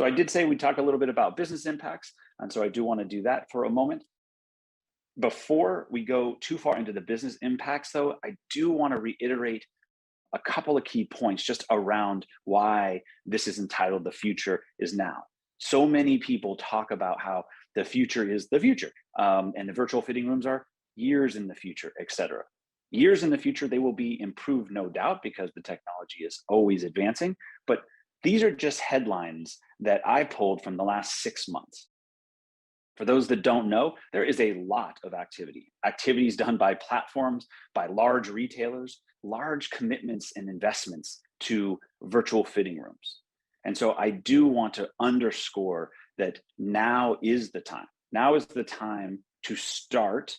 So I did say we talk a little bit about business impacts, and so I do want to do that for a moment. Before we go too far into the business impacts, though, I do want to reiterate a couple of key points just around why this is entitled The Future Is Now. So many people talk about how the future is the future, and the virtual fitting rooms are years in the future, et cetera. Years in the future, they will be improved, no doubt, because the technology is always advancing. But these are just headlines that I pulled from the last 6 months. For those that don't know, there is a lot of activities done by platforms, by large retailers, large commitments and investments to virtual fitting rooms. And so I do want to underscore that now is the time. Now is the time to start,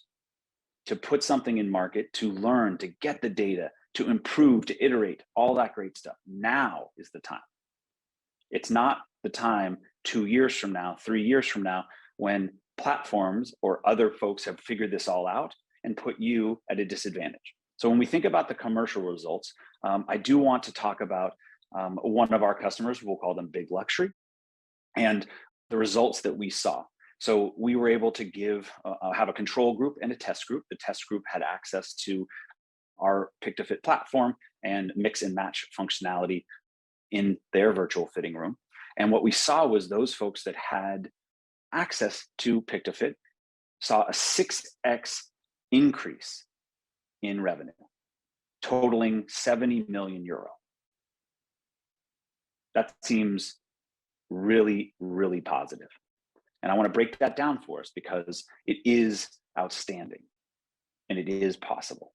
to put something in market, to learn, to get the data, to improve, to iterate, all that great stuff. Now is the time. It's not the time 2 years from now, 3 years from now, when platforms or other folks have figured this all out and put you at a disadvantage. So when we think about the commercial results, I do want to talk about one of our customers, we'll call them Big Luxury, and the results that we saw. So we were able to have a control group and a test group. The test group had access to our Pick-to-Fit platform and mix and match functionality in their virtual fitting room. And what we saw was those folks that had access to Pick-to-Fit saw a 6x increase in revenue, totaling 70 million euro. That seems really, really positive. And I want to break that down for us because it is outstanding and it is possible.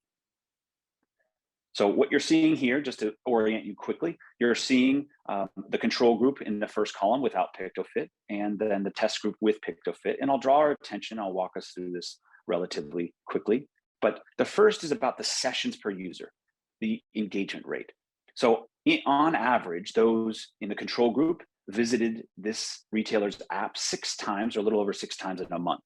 So what you're seeing here, just to orient you quickly, you're seeing the control group in the first column without Pick-to-Fit, and then the test group with Pick-to-Fit. And I'll draw our attention, I'll walk us through this relatively quickly. But the first is about the sessions per user, the engagement rate. So on average, those in the control group visited this retailer's app 6 times or a little over 6 times in a month.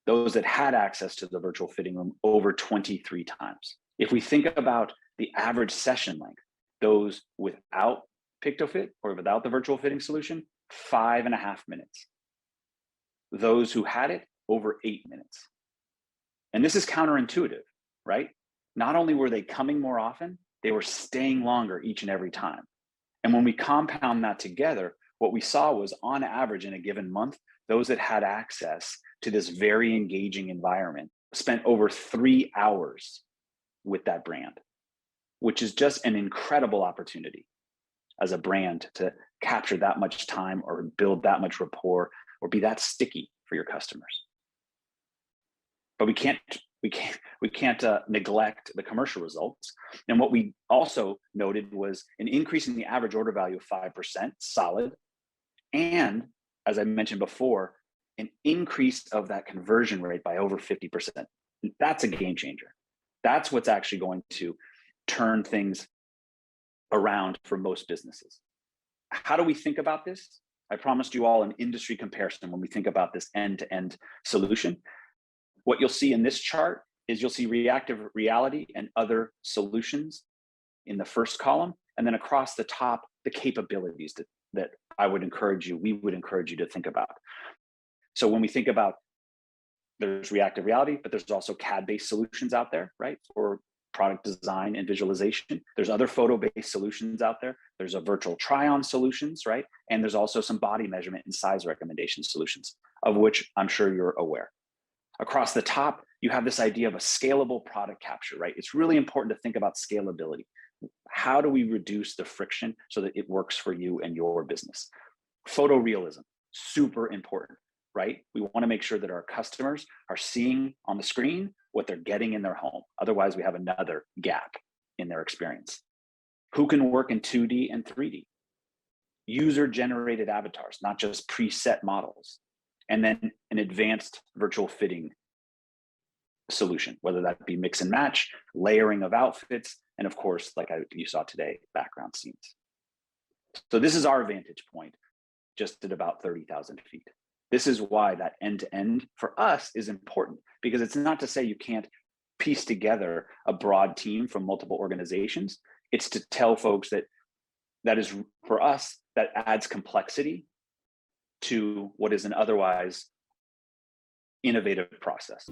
Those that had access to the virtual fitting room over 23 times. If we think about the average session length, those without Pick-to-Fit or without the virtual fitting solution, 5.5 minutes. Those who had it, over 8 minutes. And this is counterintuitive, right? Not only were they coming more often, they were staying longer each and every time. And when we compound that together, what we saw was on average in a given month, those that had access to this very engaging environment spent over 3 hours with that brand, which is just an incredible opportunity as a brand to capture that much time or build that much rapport or be that sticky for your customers. But we can't neglect the commercial results. And what we also noted was an increase in the average order value of 5%, solid. And as I mentioned before, an increase of that conversion rate by over 50%. That's a game changer. That's what's actually going to turn things around for most businesses. How do we think about this? I promised you all an industry comparison when we think about this end-to-end solution. What you'll see in this chart is you'll see Reactive Reality and other solutions in the first column, and then across the top, the capabilities that we would encourage you to think about. So when we think about, there's Reactive Reality, but there's also CAD-based solutions out there, right? For product design and visualization. There's other photo-based solutions out there. There's a virtual try-on solutions, right? And there's also some body measurement and size recommendation solutions, of which I'm sure you're aware. Across the top, you have this idea of a scalable product capture, right? It's really important to think about scalability. How do we reduce the friction so that it works for you and your business? Photorealism, super important, right? We want to make sure that our customers are seeing on the screen what they're getting in their home. Otherwise, we have another gap in their experience. Who can work in 2D and 3D? User-generated avatars, not just preset models. And then an advanced virtual fitting solution, whether that be mix and match, layering of outfits, and of course, like you saw today, background scenes. So this is our vantage point, just at about 30,000 feet. This is why that end-to-end for us is important, because it's not to say you can't piece together a broad team from multiple organizations. It's to tell folks that is, for us, that adds complexity to what is an otherwise innovative process.